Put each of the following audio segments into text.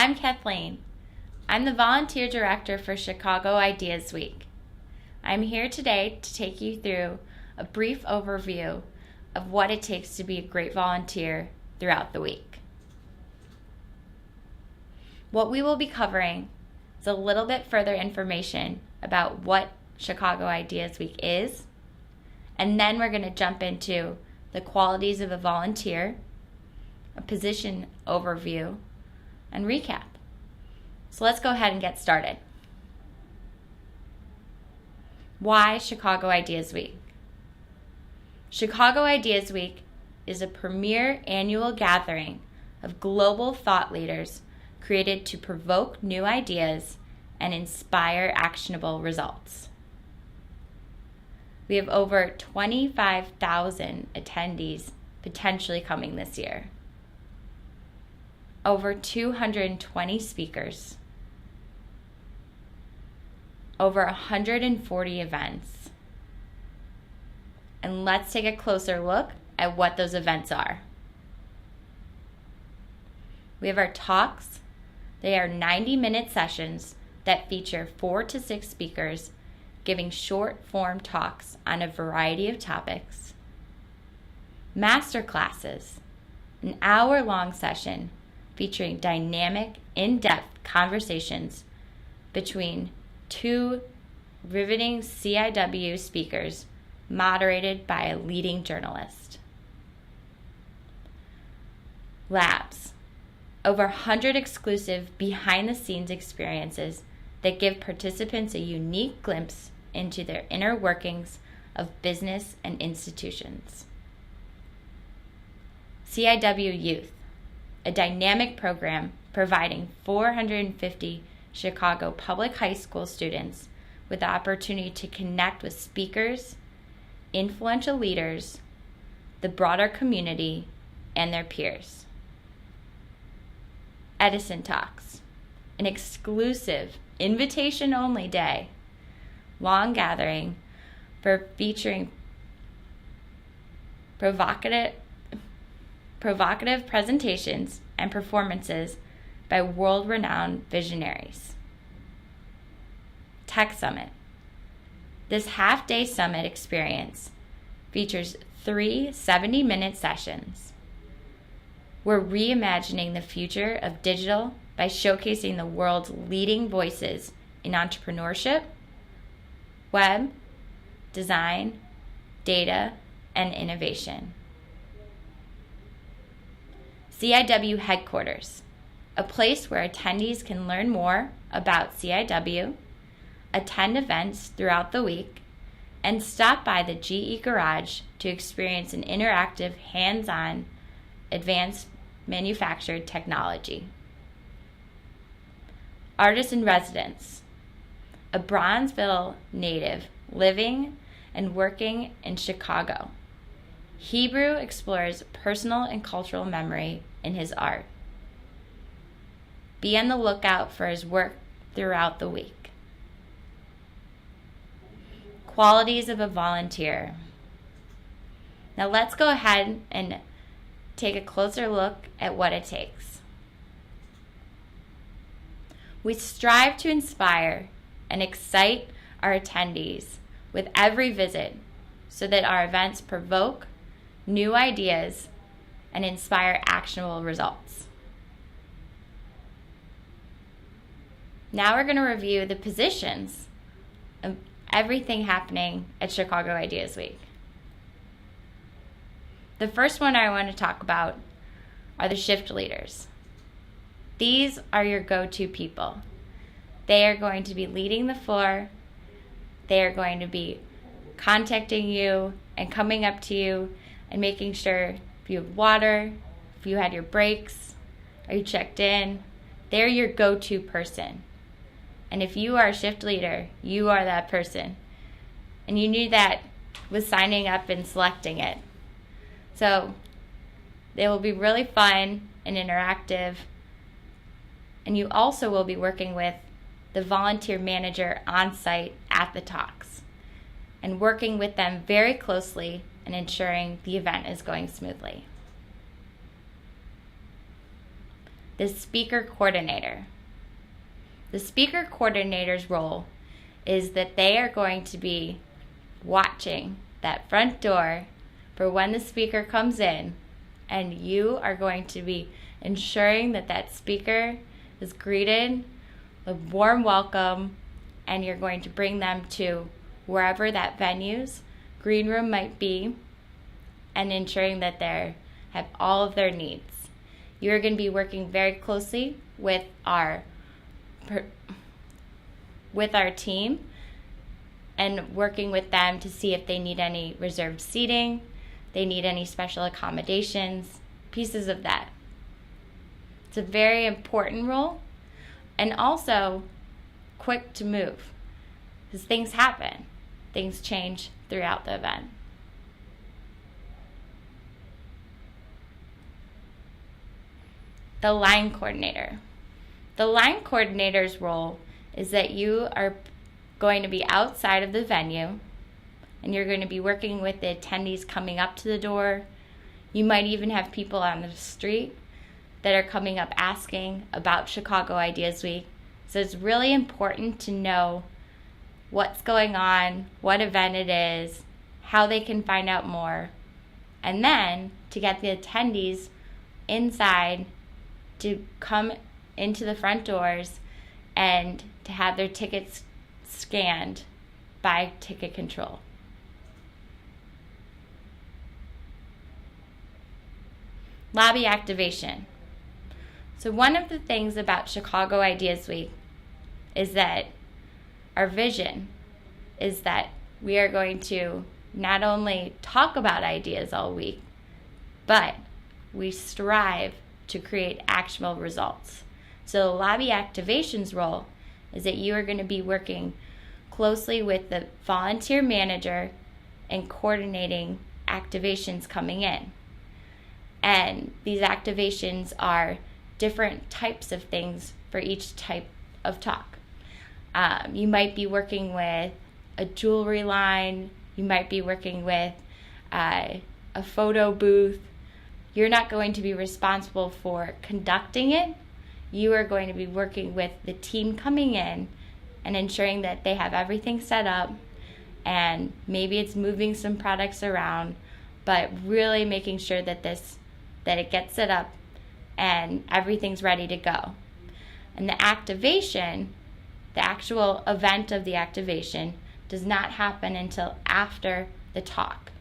I'm Kathleen. I'm the Volunteer Director for Chicago Ideas Week. I'm here today to take you through a brief overview of what it takes to be a great volunteer throughout the week. What we will be covering is a little bit further information about what Chicago Ideas Week is, and then we're going to jump into the qualities of a volunteer, a position overview, and recap. So let's go ahead and get started. Why Chicago Ideas Week? Chicago Ideas Week is a premier annual gathering of global thought leaders created to provoke new ideas and inspire actionable results. We have over 25,000 attendees potentially coming this year. Over 220 speakers. Over 140 events. And let's take a closer look at what those events are. We have our talks. They are 90-minute sessions that feature 4 to 6 speakers giving short-form talks on a variety of topics. Master classes, an hour-long session featuring dynamic, in-depth conversations between 2 riveting CIW speakers moderated by a leading journalist. Labs, over 100 exclusive behind-the-scenes experiences that give participants a unique glimpse into their inner workings of business and institutions. CIW Youth, a dynamic program providing 450 Chicago public high school students with the opportunity to connect with speakers, influential leaders, the broader community, and their peers. Edison Talks, an exclusive invitation-only day, long gathering featuring provocative presentations and performances by world-renowned visionaries. Tech Summit. This half-day summit experience features 3 70-minute sessions. We're reimagining the future of digital by showcasing the world's leading voices in entrepreneurship, web, design, data, and innovation. CIW Headquarters, a place where attendees can learn more about CIW, attend events throughout the week, and stop by the GE Garage to experience an interactive, hands-on, advanced manufactured technology. Artist in Residence, a Bronzeville native living and working in Chicago. Hebrew explores personal and cultural memory in his art. Be on the lookout for his work throughout the week. Qualities of a volunteer. Now let's go ahead and take a closer look at what it takes. We strive to inspire and excite our attendees with every visit so that our events provoke new ideas and inspire actionable results. Now we're going to review the positions of everything happening at Chicago Ideas Week. The first one I want to talk about are the shift leaders. These are your go-to people. They are going to be leading the floor. They are going to be contacting you and coming up to you and making sure if you have water, if you had your breaks, are you checked in. They're your go-to person. And if you are a shift leader, you are that person. And you knew that with signing up and selecting it. So they will be really fun and interactive. And you also will be working with the volunteer manager on site at the talks and working with them very closely and ensuring the event is going smoothly. the speaker coordinator. The speaker coordinator's role is that they are going to be watching that front door for when the speaker comes in, and you are going to be ensuring that that speaker is greeted with a warm welcome, and you're going to bring them to wherever that venue's green room might be, and ensuring that they have all of their needs. You're going to be working very closely with our team and working with them to see if they need any reserved seating, they need any special accommodations, pieces of that. It's a very important role, and also quick to move, because things happen. Things change throughout the event. The line coordinator. The line coordinator's role is that you are going to be outside of the venue, and you're going to be working with the attendees coming up to the door. You might even have people on the street that are coming up asking about Chicago Ideas Week. So it's really important to know what's going on, what event it is, how they can find out more, and then to get the attendees inside to come into the front doors and to have their tickets scanned by ticket control. Lobby activation. So one of the things about Chicago Ideas Week is that our vision is that we are going to not only talk about ideas all week, but we strive to create actionable results. So the lobby activations role is that you are going to be working closely with the volunteer manager and coordinating activations coming in. And these activations are different types of things for each type of talk. You might be working with a jewelry line, you might be working with a photo booth. You're not going to be responsible for conducting it. You are going to be working with the team coming in and ensuring that they have everything set up, and maybe it's moving some products around, but really making sure that it gets set up and everything's ready to go. And the activation, the actual event of the activation, does not happen until after the talk,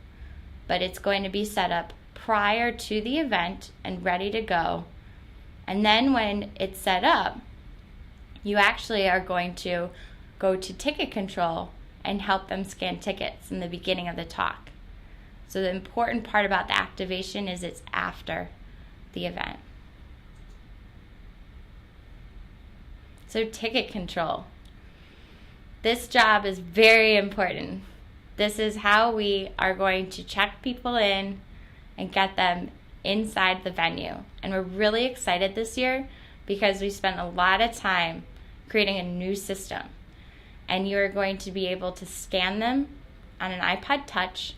but it's going to be set up prior to the event and ready to go. And then when it's set up, you actually are going to go to ticket control and help them scan tickets in the beginning of the talk. So the important part about the activation is it's after the event. So ticket control. This job is very important. This is how we are going to check people in and get them inside the venue. And we're really excited this year because we spent a lot of time creating a new system. And you're going to be able to scan them on an iPod Touch,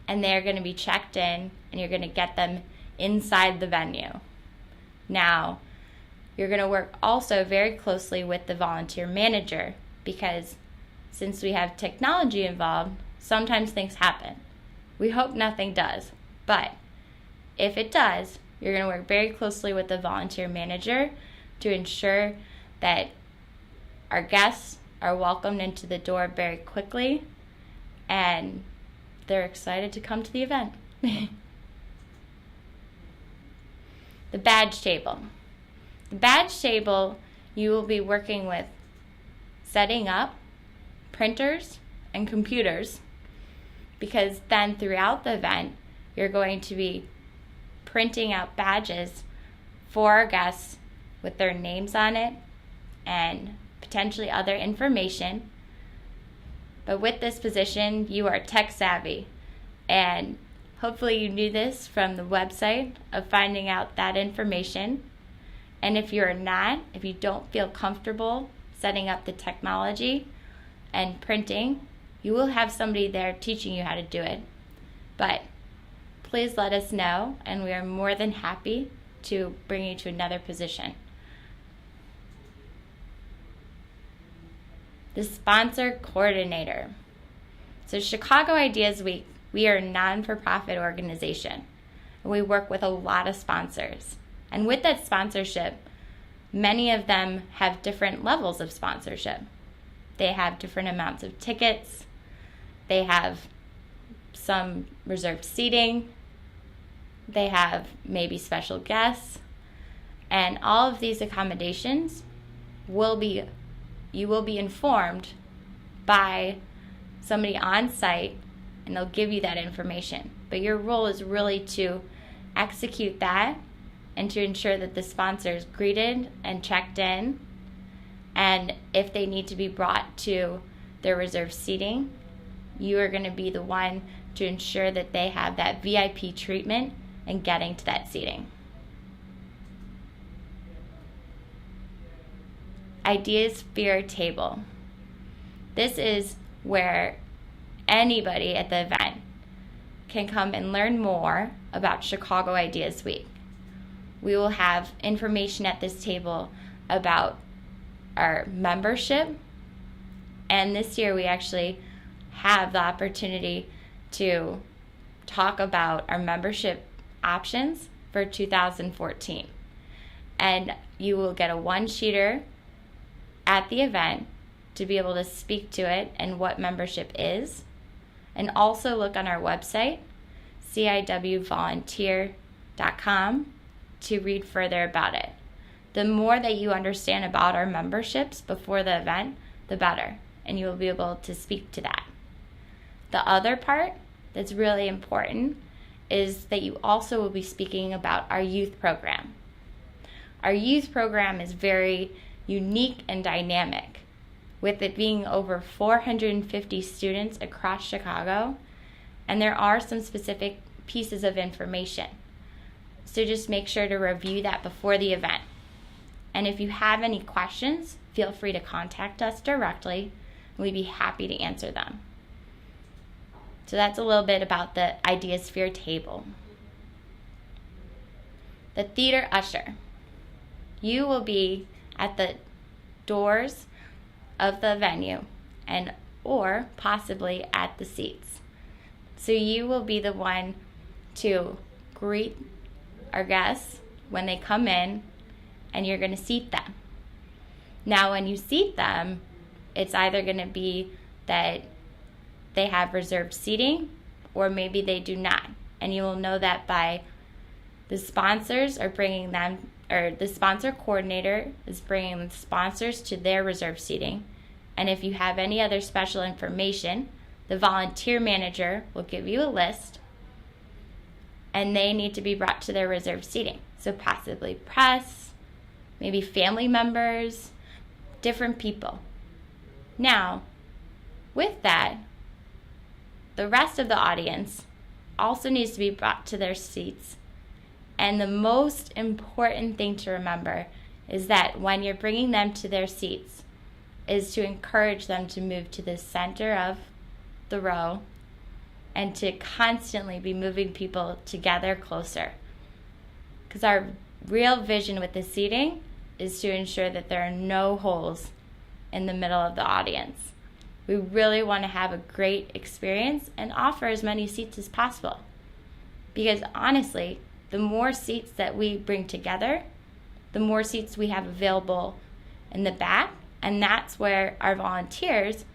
and they're going to be checked in, and you're going to get them inside the venue. Now, you're going to work also very closely with the volunteer manager, because since we have technology involved, sometimes things happen. We hope nothing does, but if it does, you're going to work very closely with the volunteer manager to ensure that our guests are welcomed into the door very quickly and they're excited to come to the event. The badge table. The badge table, you will be working with setting up printers and computers, because then throughout the event, you're going to be printing out badges for our guests with their names on it and potentially other information. But with this position, you are tech savvy, and hopefully you knew this from the website of finding out that information. And if you're not, if you don't feel comfortable setting up the technology and printing, you will have somebody there teaching you how to do it. But please let us know, and we are more than happy to bring you to another position. The sponsor coordinator. So Chicago Ideas Week, we are a non-for-profit organization. And we work with a lot of sponsors. And with that sponsorship, many of them have different levels of sponsorship. They have different amounts of tickets. They have some reserved seating. They have maybe special guests. And all of these accommodations you will be informed by somebody on site, and they'll give you that information. But your role is really to execute that and to ensure that the sponsor is greeted and checked in. And if they need to be brought to their reserved seating, you are going to be the one to ensure that they have that VIP treatment and getting to that seating. IDEASPHERE table. This is where anybody at the event can come and learn more about Chicago Ideas Week. We will have information at this table about our membership, and this year we actually have the opportunity to talk about our membership options for 2014. And you will get a one-sheeter at the event to be able to speak to it and what membership is. And also look on our website, ciwvolunteer.com, to read further about it. The more that you understand about our memberships before the event, the better, and you will be able to speak to that. The other part that's really important is that you also will be speaking about our youth program. Our youth program is very unique and dynamic, with it being over 450 students across Chicago, and there are some specific pieces of information. So just make sure to review that before the event. And if you have any questions, feel free to contact us directly, and we'd be happy to answer them. So that's a little bit about the IDEASPHERE table. The theater usher. You will be at the doors of the venue or possibly at the seats. So you will be the one to greet our guests when they come in, and you're going to seat them. Now when you seat them, it's either going to be that they have reserved seating or maybe they do not. And you will know that by the sponsors are bringing them, or the sponsor coordinator is bringing the sponsors to their reserved seating. And if you have any other special information, the volunteer manager will give you a list, and they need to be brought to their reserved seating. So possibly press, maybe family members, different people. Now, with that, the rest of the audience also needs to be brought to their seats. And the most important thing to remember is that when you're bringing them to their seats, is to encourage them to move to the center of the row and to constantly be moving people together closer. Because our real vision with the seating is to ensure that there are no holes in the middle of the audience. We really want to have a great experience and offer as many seats as possible. Because honestly, the more seats that we bring together, the more seats we have available in the back, and that's where our volunteers,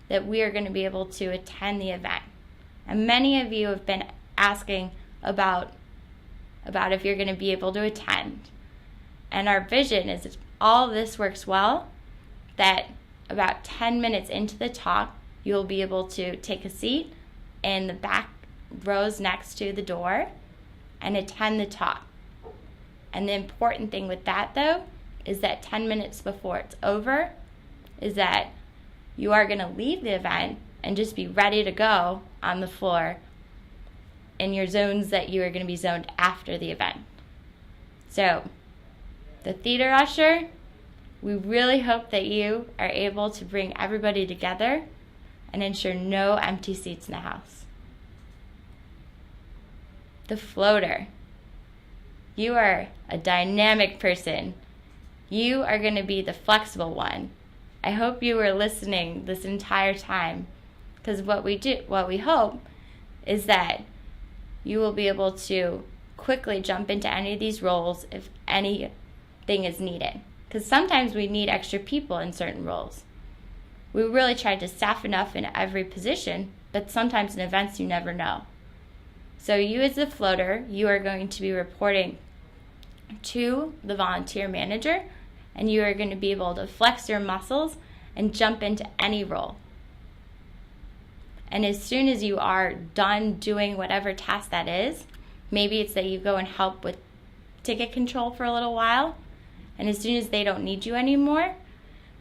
that we are going to be able to attend the event. And many of you have been asking about if you're going to be able to attend. And our vision is if all this works well, that about 10 minutes into the talk, you'll be able to take a seat in the back rows next to the door and attend the talk. And the important thing with that, though, is that 10 minutes before it's over, is that you are going to leave the event and just be ready to go on the floor in your zones that you are going to be zoned after the event. So, the theater usher, we really hope that you are able to bring everybody together and ensure no empty seats in the house. The floater. You are a dynamic person. You are going to be the flexible one. I hope you were listening this entire time, because what we hope is that you will be able to quickly jump into any of these roles if anything is needed. Because sometimes we need extra people in certain roles. We really tried to staff enough in every position, but sometimes in events you never know. So you as the floater, you are going to be reporting to the volunteer manager, and you are going to be able to flex your muscles and jump into any role. And as soon as you are done doing whatever task that is, maybe it's that you go and help with ticket control for a little while, and as soon as they don't need you anymore,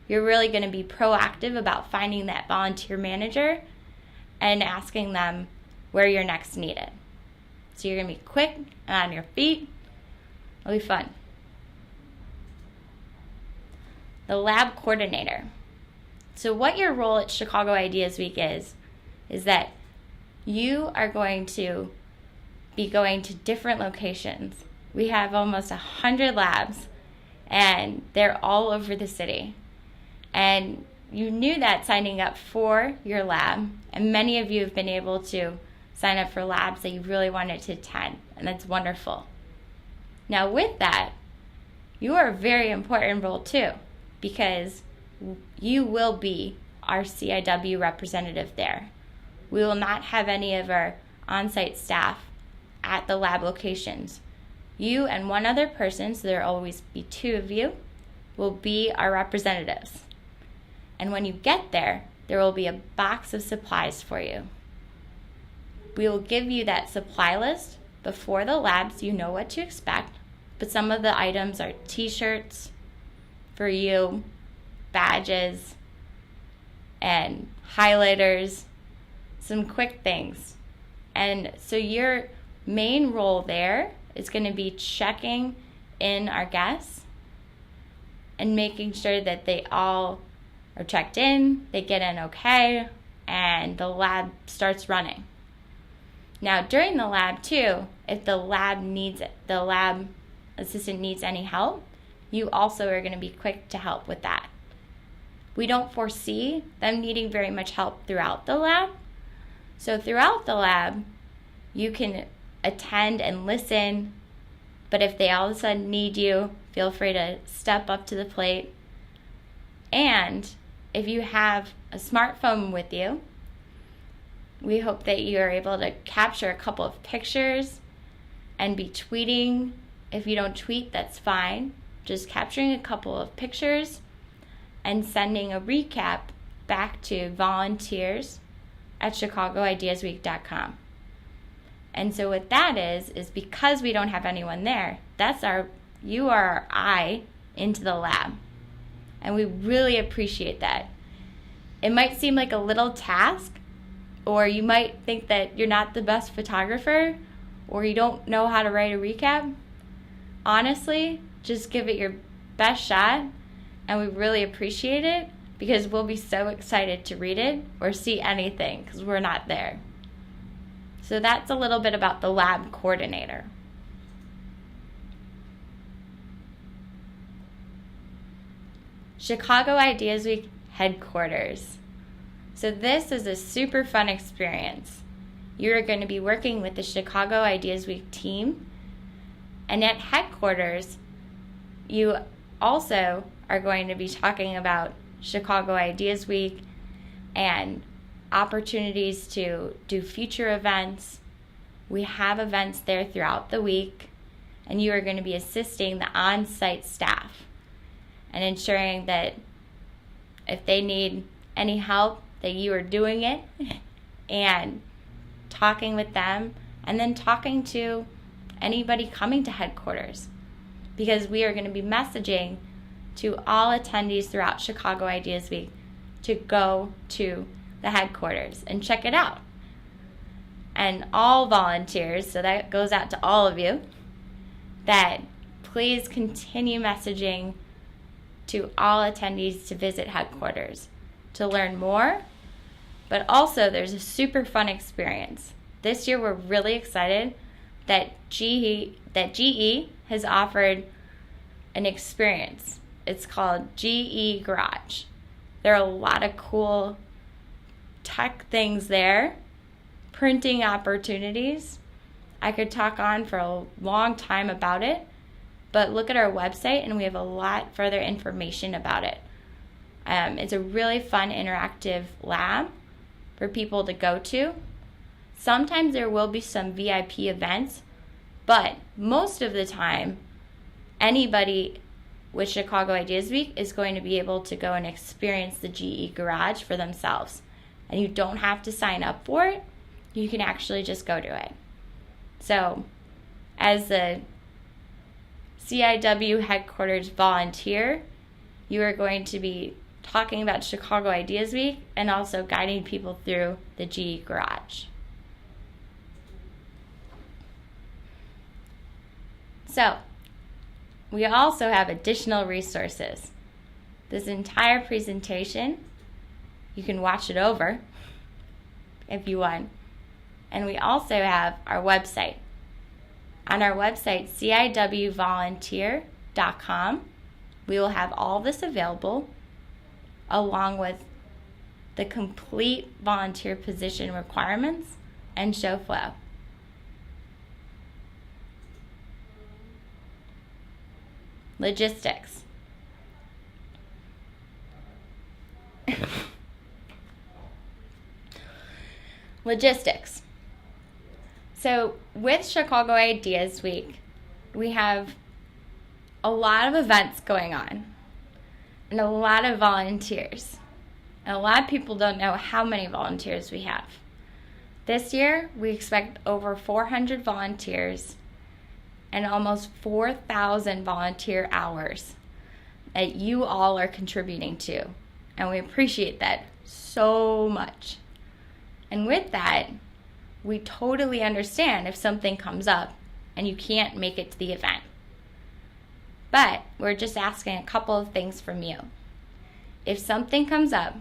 you're really going to be proactive about finding that volunteer manager and asking them where you're next needed. So you're going to be quick and on your feet. It'll be fun. The lab coordinator. So what your role at Chicago Ideas Week is that you are going to be going to different locations. We have almost 100 labs, and they're all over the city. And you knew that signing up for your lab, and many of you have been able to sign up for labs that you really wanted to attend, and that's wonderful. Now with that, you are a very important role too, because you will be our CIW representative there. We will not have any of our on-site staff at the lab locations. You and one other person, so there will always be two of you, will be our representatives. And when you get there, there will be a box of supplies for you. We will give you that supply list before the lab so you know what to expect, but some of the items are t-shirts for you, badges, and highlighters, some quick things. And so your main role there is going to be checking in our guests and making sure that they all are checked in, they get in okay, and the lab starts running. Now during the lab too, if the lab assistant needs any help, you also are going to be quick to help with that. We don't foresee them needing very much help throughout the lab. So throughout the lab, you can attend and listen, but if they all of a sudden need you, feel free to step up to the plate. And if you have a smartphone with you, we hope that you are able to capture a couple of pictures and be tweeting. If you don't tweet, that's fine. Just capturing a couple of pictures and sending a recap back to volunteers at chicagoideasweek.com. And so what that is because we don't have anyone there, you are our eye into the lab. And we really appreciate that. It might seem like a little task, or you might think that you're not the best photographer, or you don't know how to write a recap. Honestly, just give it your best shot, and we really appreciate it because we'll be so excited to read it or see anything because we're not there. So that's a little bit about the lab coordinator. Chicago Ideas Week headquarters. So this is a super fun experience. You're going to be working with the Chicago Ideas Week team, and at headquarters, you also are going to be talking about Chicago Ideas Week and opportunities to do future events. We have events there throughout the week, and you are going to be assisting the on-site staff and ensuring that if they need any help, that you are doing it and talking with them, and then talking to anybody coming to headquarters, because we are going to be messaging to all attendees throughout Chicago Ideas Week to go to the headquarters and check it out. And all volunteers, so that goes out to all of you, that please continue messaging to all attendees to visit headquarters to learn more. But also there's a super fun experience. This year we're really excited that GE has offered an experience. It's called GE Garage. There are a lot of cool tech things there, printing opportunities. I could talk on for a long time about it, but look at our website and we have a lot further information about it. It's a really fun interactive lab for people to go to. Sometimes there will be some VIP events, but most of the time, anybody with Chicago Ideas Week is going to be able to go and experience the GE Garage for themselves. And you don't have to sign up for it. You can actually just go to it. So, as the CIW headquarters volunteer, you are going to be talking about Chicago Ideas Week and also guiding people through the GE Garage. So, we also have additional resources. This entire presentation, you can watch it over if you want. And we also have our website. On our website, ciwvolunteer.com, we will have all this available along with the complete volunteer position requirements and show flow. Logistics. Logistics. So with Chicago Ideas Week, we have a lot of events going on and a lot of volunteers. And a lot of people don't know how many volunteers we have. This year, we expect over 400 volunteers and almost 4,000 volunteer hours that you all are contributing to. And we appreciate that so much. And with that, we totally understand if something comes up and you can't make it to the event. But we're just asking a couple of things from you. If something comes up,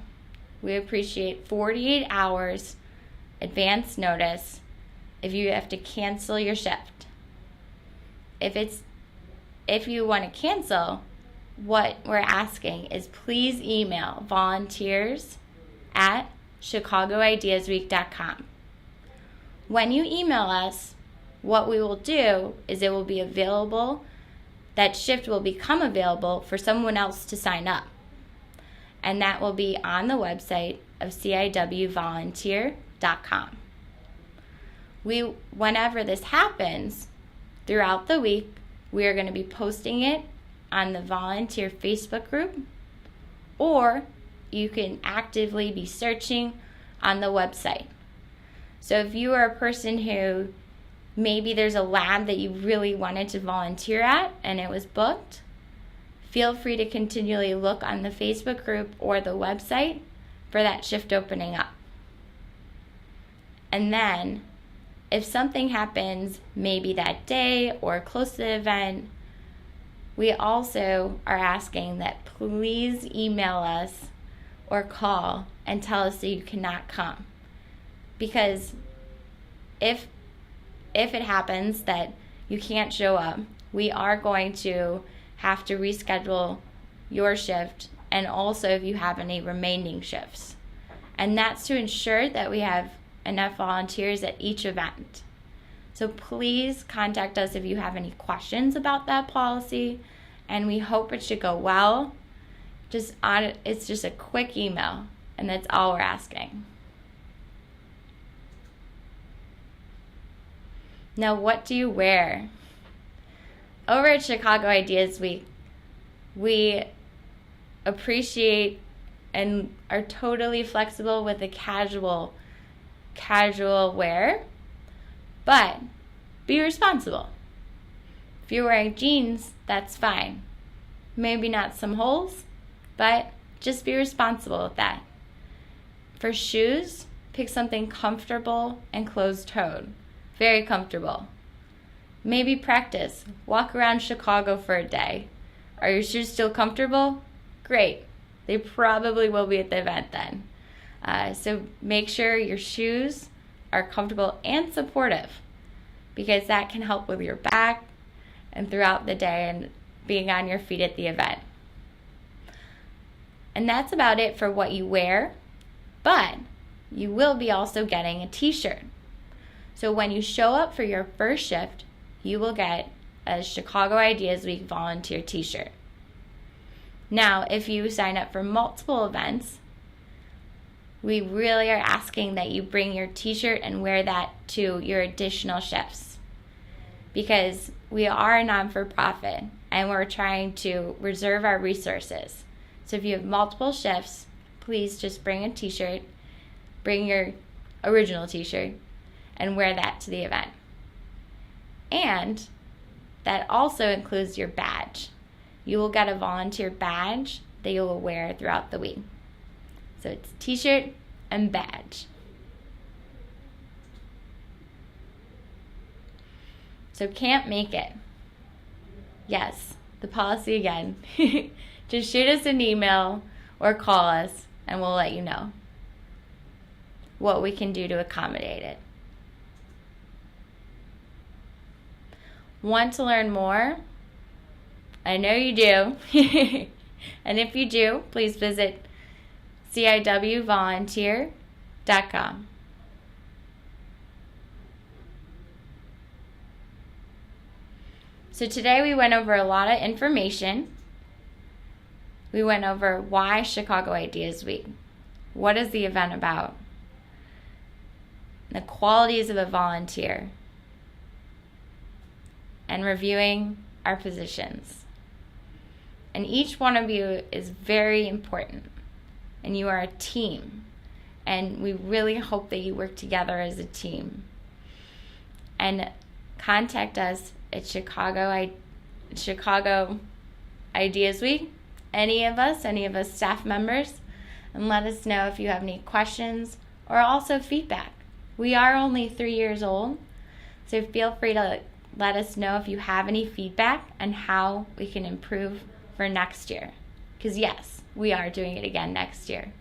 we appreciate 48 hours advance notice if you have to cancel your shift. If you want to cancel, what we're asking is please email volunteers@chicagoideasweek.com. When you email us, what we will do is it will be available, that shift will become available for someone else to sign up. And that will be on the website of ciwvolunteer.com. Whenever this happens, throughout the week, we are going to be posting it on the volunteer Facebook group, or you can actively be searching on the website. So if you are a person who maybe there's a lab that you really wanted to volunteer at and it was booked, feel free to continually look on the Facebook group or the website for that shift opening up. And then if something happens maybe that day or close to the event, we also are asking that please email us or call and tell us that you cannot come. Because if it happens that you can't show up, we are going to have to reschedule your shift, and also if you have any remaining shifts. And that's to ensure that we have enough volunteers at each event. So please contact us if you have any questions about that policy, and we hope it should go well. It's just a quick email, and that's all we're asking. Now, what do you wear? Over at Chicago Ideas Week, we appreciate and are totally flexible with the casual wear, but be responsible. If you're wearing jeans, that's fine. Maybe not some holes, but just be responsible with that. For shoes, pick something comfortable and closed-toed. Very comfortable. Maybe practice. Walk around Chicago for a day. Are your shoes still comfortable? Great. They probably will be at the event then. So make sure your shoes are comfortable and supportive. because that can help with your back and throughout the day and being on your feet at the event. And that's about it for what you wear, but you will be also getting a t-shirt. So when you show up for your first shift, you will get a Chicago Ideas Week volunteer t-shirt. Now, if you sign up for multiple events, we really are asking that you bring your t-shirt and wear that to your additional shifts, because we are a non-for-profit and we're trying to reserve our resources. So if you have multiple shifts, please just bring a t-shirt, bring your original t-shirt, and wear that to the event. And that also includes your badge. You will get a volunteer badge that you will wear throughout the week. So it's t-shirt and badge. So can't make it. Yes, the policy again. Just shoot us an email or call us and we'll let you know what we can do to accommodate it. Want to learn more? I know you do. And if you do, please visit ciwvolunteer.com. So today we went over a lot of information. We went over why Chicago Ideas Week. What is the event about? The qualities of a volunteer. And reviewing our positions. And each one of you is very important. And you are a team. And we really hope that you work together as a team. And contact us at Chicago Ideas Week, any of us staff members, and let us know if you have any questions or also feedback. We are only 3 years old, so feel free to let us know if you have any feedback and how we can improve for next year. Because yes, we are doing it again next year.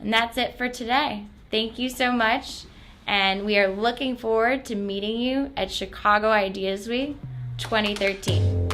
And that's it for today. Thank you so much. And we are looking forward to meeting you at Chicago Ideas Week 2013.